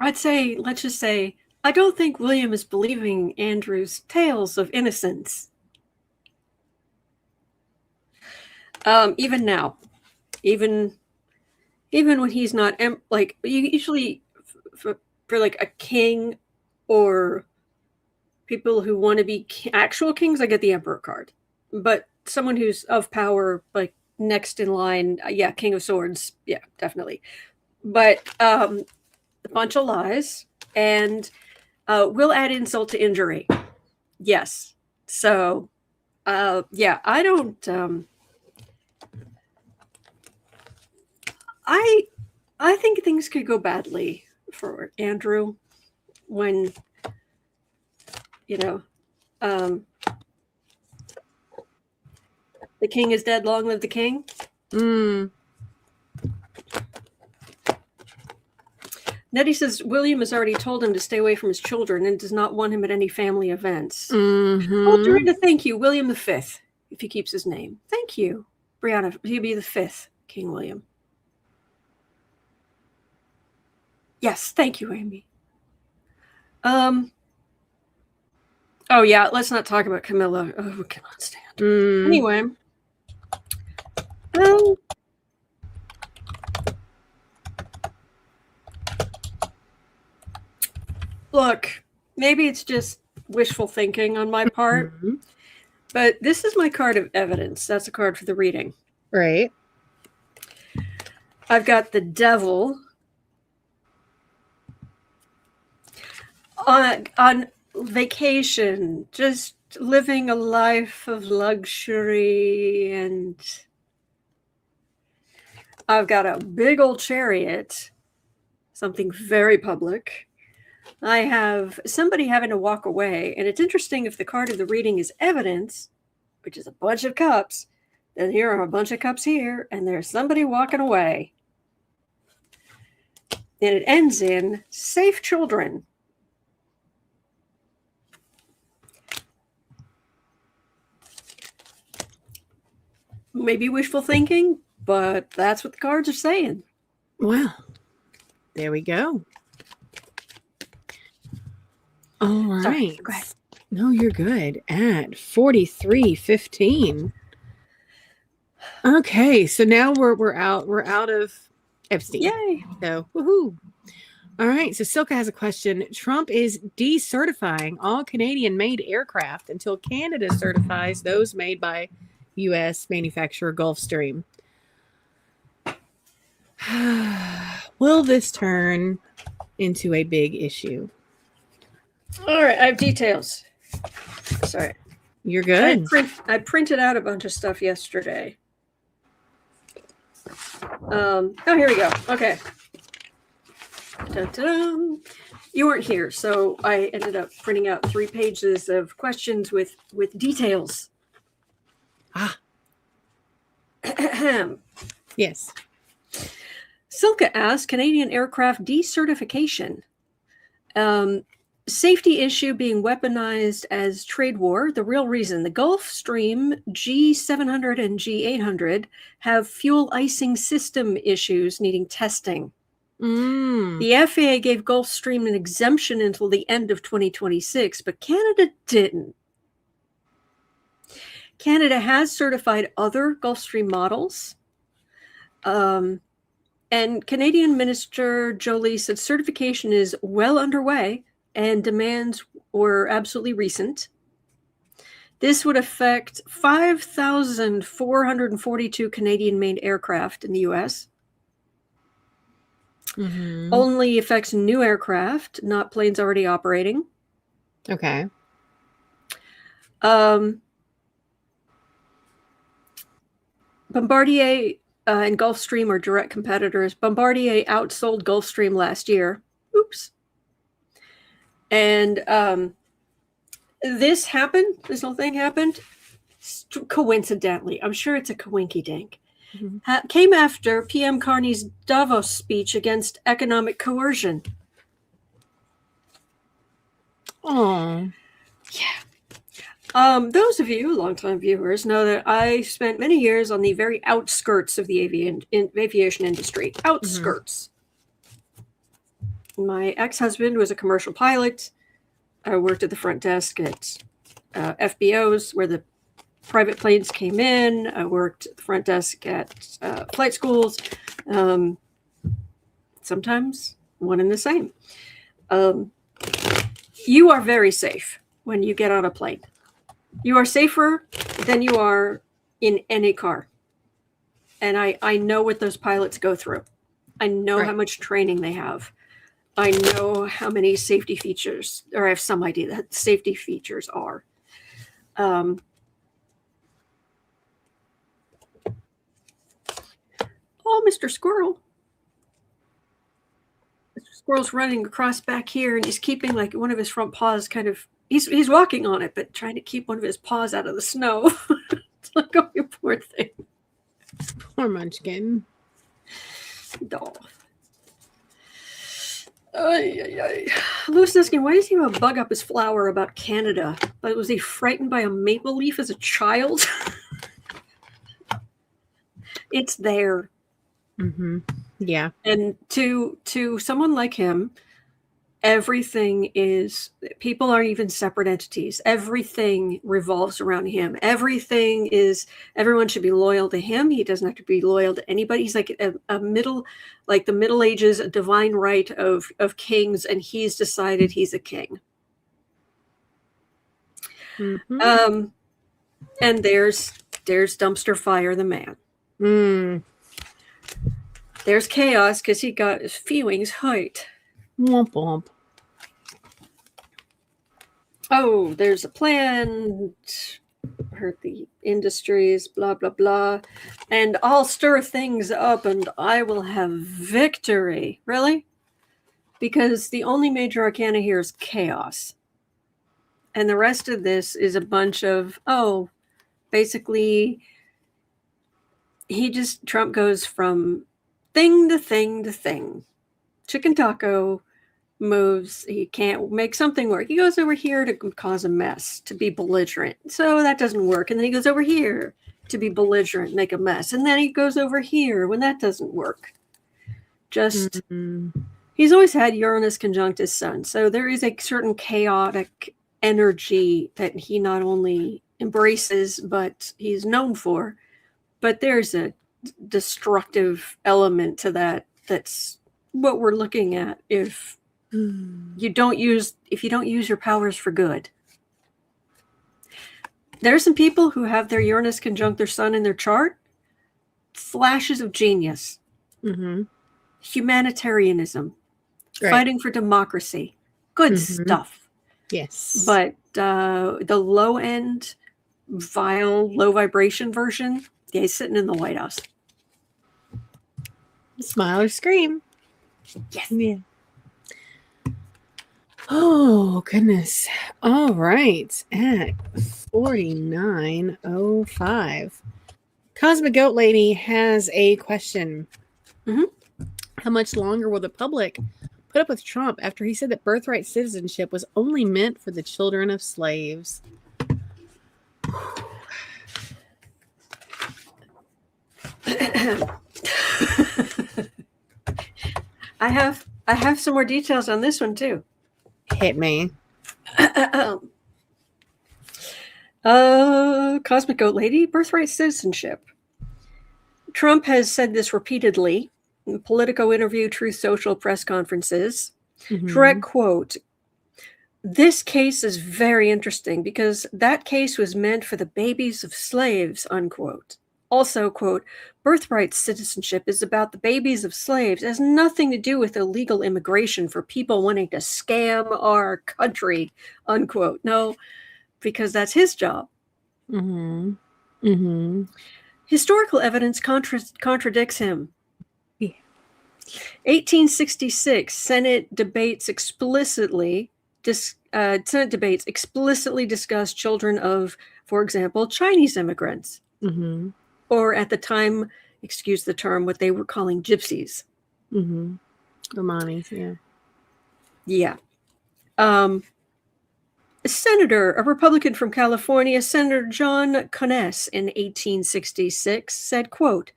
Speaker 1: Let's just say, I don't think William is believing Andrew's tales of innocence. Even now, even when he's not, like, usually for like a king or people who want to be actual kings, I get the Emperor card. But someone who's of power, like next in line, yeah, King of Swords, yeah, definitely. But a bunch of lies, and will add insult to injury. Yes. So, yeah, I don't. I think things could go badly for Andrew when, the king is dead, long live the king. Nettie says William has already told him to stay away from his children and does not want him at any family events. Oh, Dorinda, thank you. William V, if he keeps his name. Thank you. Brianna, he'll be the 5th King William. Yes, thank you, Amy. Oh, yeah, let's not talk about Camilla. Oh, we cannot stand. Anyway. Look, maybe it's just wishful thinking on my part, but this is my card of evidence. That's a card for the reading.
Speaker 2: Right.
Speaker 1: I've got the devil on vacation, just living a life of luxury, and I've got a big old chariot, something very public. I have somebody having to walk away, and it's interesting if the card of the reading is evidence, which is a bunch of cups, then here are a bunch of cups here, and there's somebody walking away. And it ends in safe children. Maybe wishful thinking, but that's what the cards are saying.
Speaker 2: Well, there we go. All right.
Speaker 1: Sorry, go ahead.
Speaker 2: No, you're good. At 43:15. Okay, so now we're out of Epstein.
Speaker 1: Yay!
Speaker 2: So woohoo! All right, so Silka has a question. Trump is decertifying all Canadian-made aircraft until Canada certifies those made by U.S. manufacturer Gulfstream. Will this turn into a big issue?
Speaker 1: All right, I have details. Sorry.
Speaker 2: You're good.
Speaker 1: I printed out a bunch of stuff yesterday. Oh, here we go. Okay. Da-da-da. You weren't here, so I ended up printing out 3 pages of questions with details.
Speaker 2: Yes.
Speaker 1: Silka asked, Canadian aircraft decertification. Safety issue being weaponized as trade war. The real reason, the Gulfstream G700 and G800 have fuel icing system issues needing testing. The FAA gave Gulfstream an exemption until the end of 2026, but Canada didn't. Canada has certified other Gulfstream models. And Canadian Minister Jolie said certification is well underway. and demands were absolutely recent. This would affect 5,442 Canadian-made aircraft in the U.S.
Speaker 2: Mm-hmm.
Speaker 1: Only affects new aircraft, not planes already operating.
Speaker 2: Okay.
Speaker 1: Bombardier and Gulfstream are direct competitors. Bombardier outsold Gulfstream last year. Oops. And this whole thing happened coincidentally. I'm sure it's a coinky-dink. Mm-hmm. Came after PM Carney's Davos speech against economic coercion.
Speaker 2: Oh.
Speaker 1: Yeah. Those of you, longtime viewers, know that I spent many years on the very outskirts of the aviation industry. Outskirts. Mm-hmm. My ex-husband was a commercial pilot. I worked at the front desk at FBOs, where the private planes came in. I worked at the front desk at flight schools. Sometimes one and the same. You are very safe when you get on a plane. You are safer than you are in any car. And I know what those pilots go through. I know how much training they have. I know how many safety features, or I have some idea that safety features are. Oh, Mr. Squirrel. Mr. Squirrel's running across back here, and he's keeping like one of his front paws kind of, he's walking on it, but trying to keep one of his paws out of the snow. It's like, oh, you poor thing.
Speaker 2: Poor Munchkin.
Speaker 1: Doll. Louis asking, why does he have a bug up his flower about Canada? But was he frightened by a maple leaf as a child? It's there.
Speaker 2: Mm-hmm. Yeah.
Speaker 1: And to someone like him, everything is, people aren't even separate entities. Everything revolves around him. Everyone should be loyal to him. He doesn't have to be loyal to anybody. He's like a middle, like the Middle Ages, a divine right of kings, and he's decided he's a king.
Speaker 2: Mm-hmm.
Speaker 1: And there's Dumpster Fire the man. There's Chaos because he got his feelings hurt.
Speaker 2: Womp womp.
Speaker 1: Oh, there's a plan. Hurt the industries, blah, blah, blah. And I'll stir things up and I will have victory. Really? Because the only major arcana here is Chaos. And the rest of this is a bunch of, basically, Trump goes from thing to thing to thing. Chicken taco moves. He can't make something work. He goes over here to cause a mess, to be belligerent. So that doesn't work. And then he goes over here to be belligerent, make a mess. And then he goes over here when that doesn't work. Just, He's always had Uranus conjunct his sun. So there is a certain chaotic energy that he not only embraces, but he's known for. But there's a destructive element to that. That's what we're looking at if you don't use your powers for good. There are some people who have their Uranus conjunct their sun in their chart. Flashes of genius. Mm-hmm. Humanitarianism. Right. Fighting for democracy. Good stuff.
Speaker 2: Yes.
Speaker 1: But the low end, vile, low vibration version, he's sitting in the White House.
Speaker 2: Smile or scream.
Speaker 1: Yes.
Speaker 2: Yeah. Oh, goodness. All right. At 49:05. Cosmic Goat Lady has a question.
Speaker 1: Mm-hmm.
Speaker 2: How much longer will the public put up with Trump after he said that birthright citizenship was only meant for the children of slaves?
Speaker 1: I have some more details on this one too.
Speaker 2: Hit me.
Speaker 1: Cosmic Goat Lady, birthright citizenship. Trump has said this repeatedly in Politico interview, Truth Social press conferences. Mm-hmm. Direct quote, This case is very interesting because that case was meant for the babies of slaves, unquote. Also, quote, birthright citizenship is about the babies of slaves. It has nothing to do with illegal immigration for people wanting to scam our country, unquote. No, because that's his job.
Speaker 2: Mm-hmm. Mm-hmm.
Speaker 1: Historical evidence contradicts him.
Speaker 2: Yeah.
Speaker 1: 1866, Senate debates explicitly discuss children of, for example, Chinese immigrants.
Speaker 2: Mm-hmm.
Speaker 1: Or at the time, excuse the term, what they were calling gypsies.
Speaker 2: Mm-hmm. Romanis, yeah.
Speaker 1: Yeah. A Republican from California, Senator John Conness in 1866 said, quote,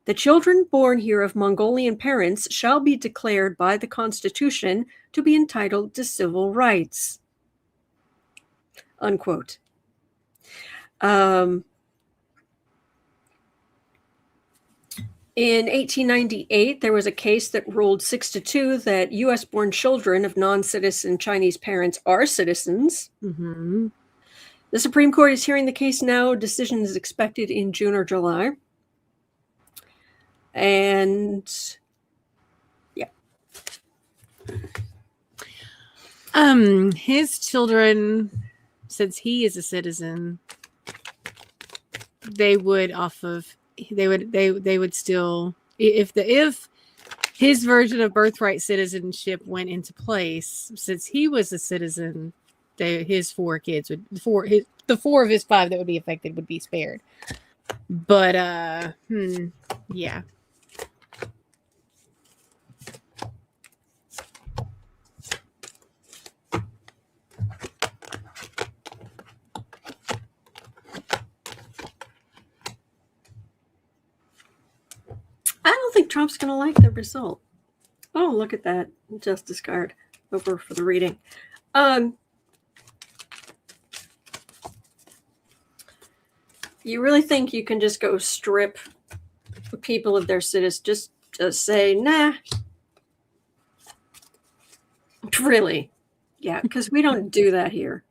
Speaker 1: the children born here of Mongolian parents shall be declared by the Constitution to be entitled to civil rights, unquote. In 1898, there was a case that ruled 6-2 that U.S.-born children of non-citizen Chinese parents are citizens.
Speaker 2: Mm-hmm.
Speaker 1: The Supreme Court is hearing the case now. Decision is expected in June or July. And yeah.
Speaker 2: His children, since he is a citizen, they would still, if his version of birthright citizenship went into place, since he was a citizen, his 4 kids would the 4 of his 5 that would be affected would be spared. But yeah.
Speaker 1: I don't think Trump's going to like the result. Oh, look at that. Justice card over for the reading. You really think you can just go strip people of their citizenship? Just say, nah. Really? Yeah, because we don't do that here.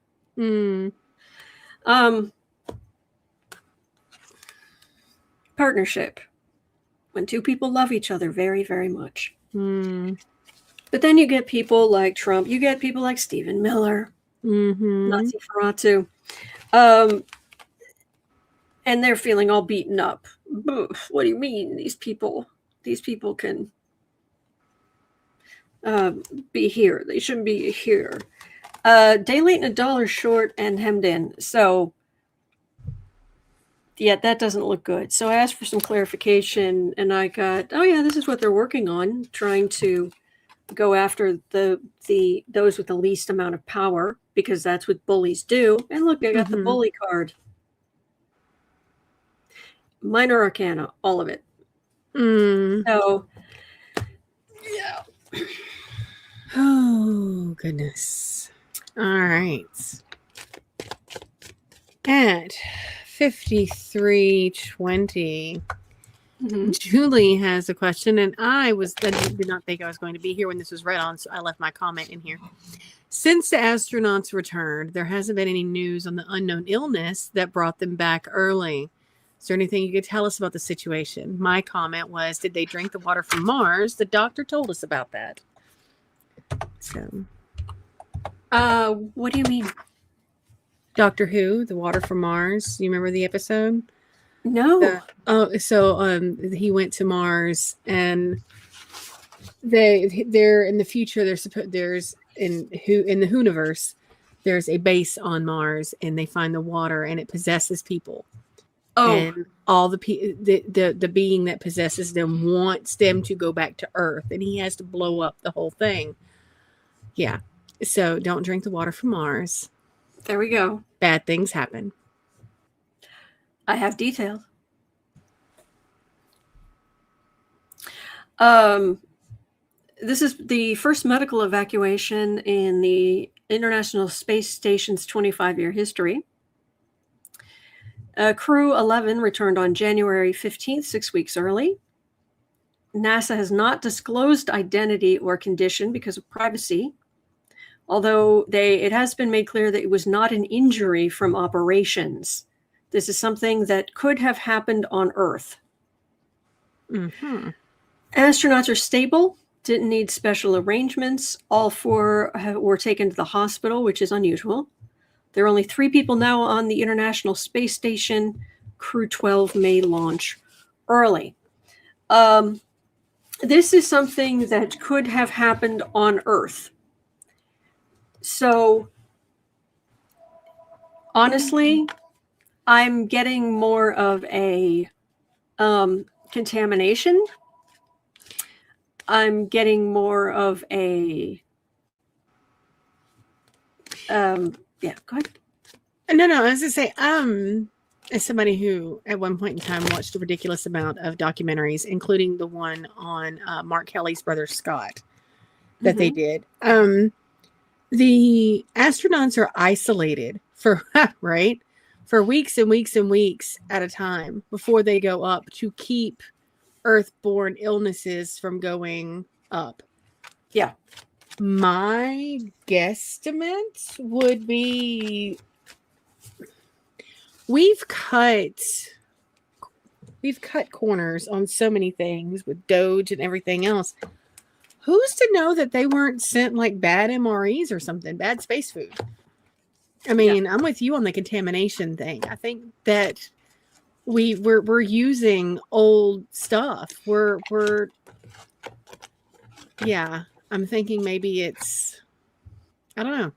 Speaker 1: Partnership. When 2 people love each other very, very much. But then you get people like Trump. You get people like Stephen Miller. Nazi Ferratu. And they're feeling all beaten up. What do you mean? These people can be here. They shouldn't be here. Day late and a dollar short and hemmed in. So, yeah, that doesn't look good. So I asked for some clarification, and I got, oh yeah, this is what they're working on, trying to go after those with the least amount of power, because that's what bullies do. And look, I got the bully card. Minor Arcana, all of it. So, yeah.
Speaker 2: Oh, goodness. All right. At 53:20, Julie has a question, and I did not think I was going to be here when this was read on, so I left my comment in here. Since the astronauts returned, there hasn't been any news on the unknown illness that brought them back early. Is there anything you could tell us about the situation? My comment was, did they drink the water from Mars? The doctor told us about that. So,
Speaker 1: what do you mean?
Speaker 2: Doctor Who, the water from Mars. You remember the episode?
Speaker 1: No.
Speaker 2: He went to Mars, and they're in the future. There's in the Whoniverse, there's a base on Mars, and they find the water, and it possesses people.
Speaker 1: Oh.
Speaker 2: And all the being that possesses them wants them to go back to Earth, and he has to blow up the whole thing. Yeah. So don't drink the water from Mars.
Speaker 1: There we go.
Speaker 2: Bad things happen.
Speaker 1: I have details. This is the first medical evacuation in the International Space Station's 25-year history. Crew 11 returned on January 15th, 6 weeks early. NASA has not disclosed identity or condition because of privacy. although it has been made clear that it was not an injury from operations. This is something that could have happened on Earth.
Speaker 2: Mm-hmm.
Speaker 1: Astronauts are stable, didn't need special arrangements. All 4 were taken to the hospital, which is unusual. There are only 3 people now on the International Space Station. Crew 12 may launch early. This is something that could have happened on Earth. So, honestly, I'm getting more of a contamination. I'm getting more of a yeah, go ahead.
Speaker 2: No, I was gonna say, as somebody who at one point in time watched a ridiculous amount of documentaries, including the one on Mark Kelly's brother Scott that they did. The astronauts are isolated for right for weeks and weeks and weeks at a time before they go up to keep Earth-borne illnesses from going up.
Speaker 1: Yeah.
Speaker 2: My guesstimate would be we've cut corners on so many things with Doge and everything else. Who's to know that they weren't sent like bad MREs or something, bad space food? I mean, I'm with you on the contamination thing. I think that we're using old stuff. Yeah. I'm thinking maybe it's, I don't know.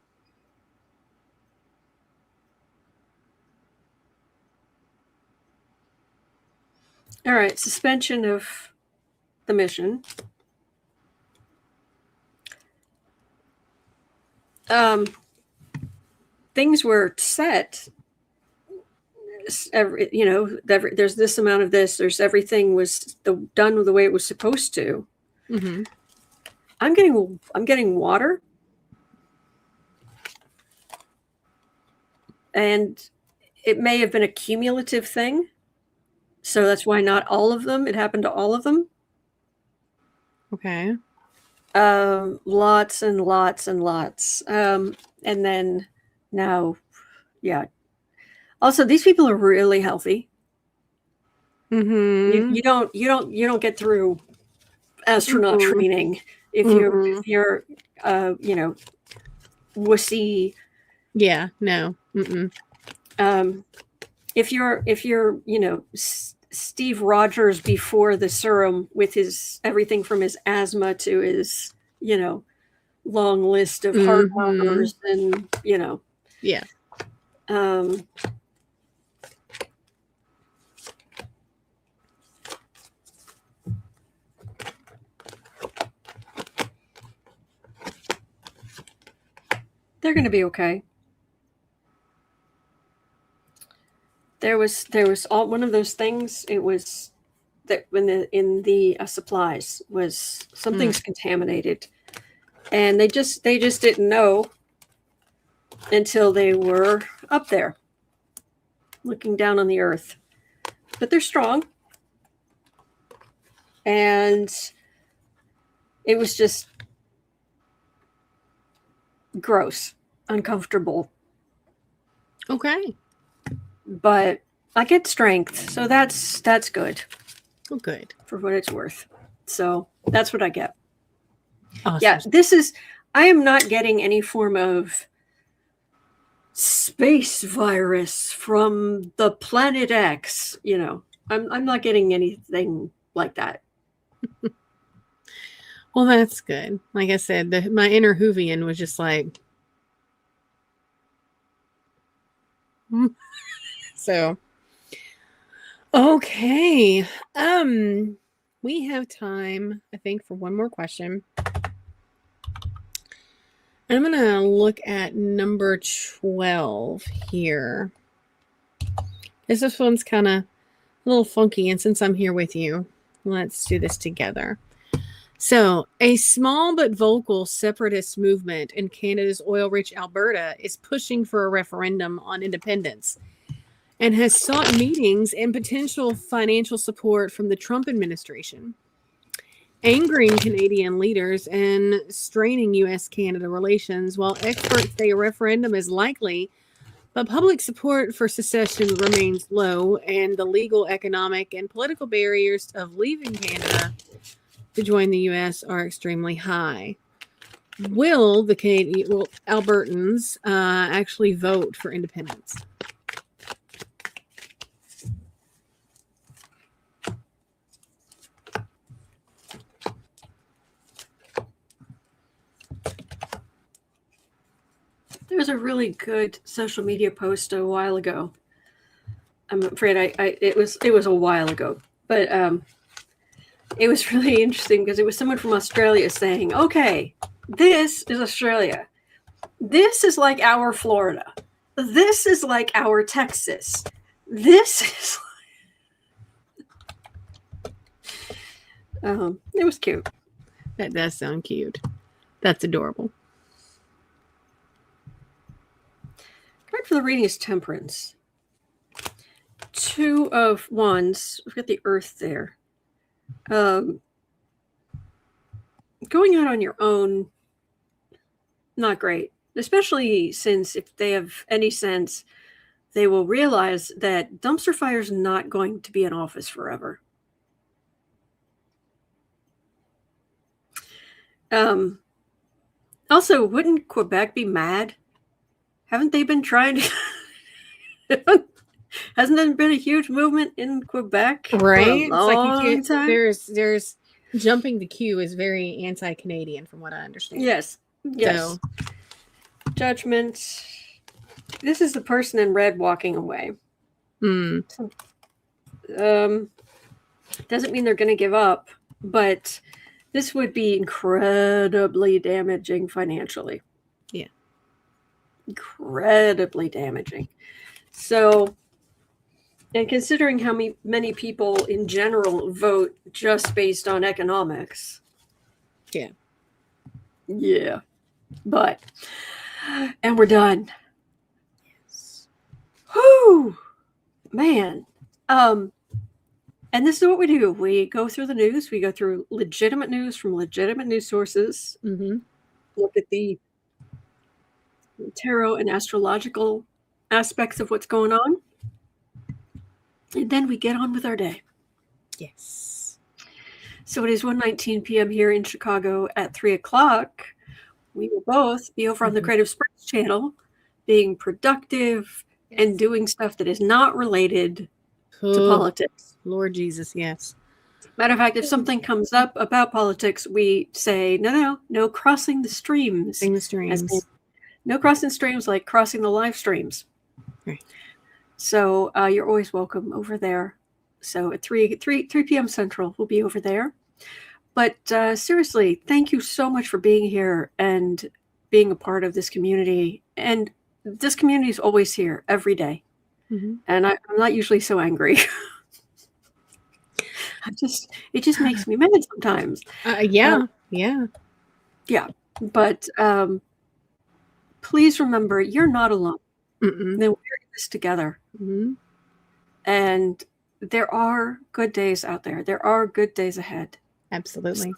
Speaker 1: All right, suspension of the mission. Things were set. There's this amount of this. There's everything was done the way it was supposed to.
Speaker 2: Mm-hmm.
Speaker 1: I'm getting water, and it may have been a cumulative thing. So that's why not all of them. It happened to all of them.
Speaker 2: Okay.
Speaker 1: Lots and lots and lots. And then now, yeah. Also, these people are really healthy.
Speaker 2: Mm-hmm.
Speaker 1: You don't get through astronaut training if you're wussy.
Speaker 2: Yeah. No. Mm-mm.
Speaker 1: If you're Steve Rogers before the serum with his everything from his asthma to his long list of heart murmurs and
Speaker 2: yeah.
Speaker 1: They're going to be okay. There was all one of those things. It was that in the supplies was something's contaminated, and they just didn't know until they were up there looking down on the Earth. But they're strong, and it was just gross, uncomfortable.
Speaker 2: Okay.
Speaker 1: But I get strength, so that's good.
Speaker 2: Oh, good.
Speaker 1: For what it's worth. So that's what I get.
Speaker 2: Awesome.
Speaker 1: Yeah, I am not getting any form of space virus from the planet X. I'm not getting anything like that.
Speaker 2: Well, that's good. Like I said, my inner Whovian was just like, so, okay. We have time, I think, for one more question. I'm going to look at number 12 here. This one's kind of a little funky, and since I'm here with you, let's do this together. So, a small but vocal separatist movement in Canada's oil-rich Alberta is pushing for a referendum on independence and has sought meetings and potential financial support from the Trump administration. angering Canadian leaders and straining U.S.-Canada relations, while experts say a referendum is likely, but public support for secession remains low, and the legal, economic, and political barriers of leaving Canada to join the U.S. are extremely high. Will Albertans actually vote for independence?
Speaker 1: There was a really good social media post a while ago. I'm afraid it was a while ago, but it was really interesting because it was someone from Australia saying, "Okay, this is Australia. This is like our Florida. This is like our Texas. This is." It was cute.
Speaker 2: That does sound cute. That's adorable.
Speaker 1: Card for the reading is Temperance. 2 of Wands. We've got the Earth there. Going out on your own, not great. Especially since if they have any sense, they will realize that dumpster fire is not going to be in office forever. Also, wouldn't Quebec be mad? Haven't they been trying to... Hasn't there been a huge movement in Quebec?
Speaker 2: Right?
Speaker 1: For a long time?
Speaker 2: There's jumping the queue is very anti-Canadian from what I understand.
Speaker 1: Yes.
Speaker 2: So.
Speaker 1: Judgment. This is the person in red walking away. Doesn't mean they're going to give up, but this would be incredibly damaging financially.
Speaker 2: Yeah.
Speaker 1: Incredibly damaging. So, and considering how many people in general vote just based on economics.
Speaker 2: Yeah.
Speaker 1: Yeah. But, and we're done.
Speaker 2: Yes.
Speaker 1: Whew. Man. And this is what we do. We go through the news. We go through legitimate news from legitimate news sources.
Speaker 2: Mm-hmm.
Speaker 1: Look at the tarot and astrological aspects of what's going on. And then we get on with our day.
Speaker 2: Yes.
Speaker 1: So it is 1:19 p.m. here in Chicago at 3 o'clock. We will both be over on the Creative Springs channel being productive and doing stuff that is not related to politics.
Speaker 2: Lord Jesus, yes.
Speaker 1: Matter of fact, if something comes up about politics, we say, no crossing the streams. No crossing streams like crossing the live streams.
Speaker 2: Right.
Speaker 1: So you're always welcome over there. So at 3 p.m. Central, we'll be over there. But seriously, thank you so much for being here and being a part of this community. And this community is always here every day. Mm-hmm. And I'm not usually so angry. It just makes me mad sometimes.
Speaker 2: Yeah.
Speaker 1: But please remember, you're not alone.
Speaker 2: Mm-mm.
Speaker 1: Then we're in this together.
Speaker 2: Mm-hmm.
Speaker 1: And there are good days out there. There are good days ahead.
Speaker 2: Absolutely.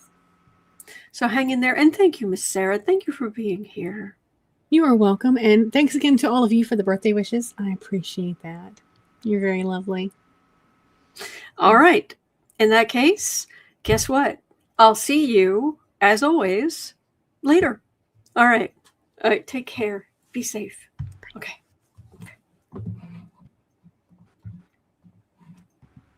Speaker 1: So hang in there. And thank you, Miss Sarah. Thank you for being here.
Speaker 2: You are welcome. And thanks again to all of you for the birthday wishes. I appreciate that. You're very lovely.
Speaker 1: All right. In that case, guess what? I'll see you, as always, later. All right. Take care. Be safe. Okay.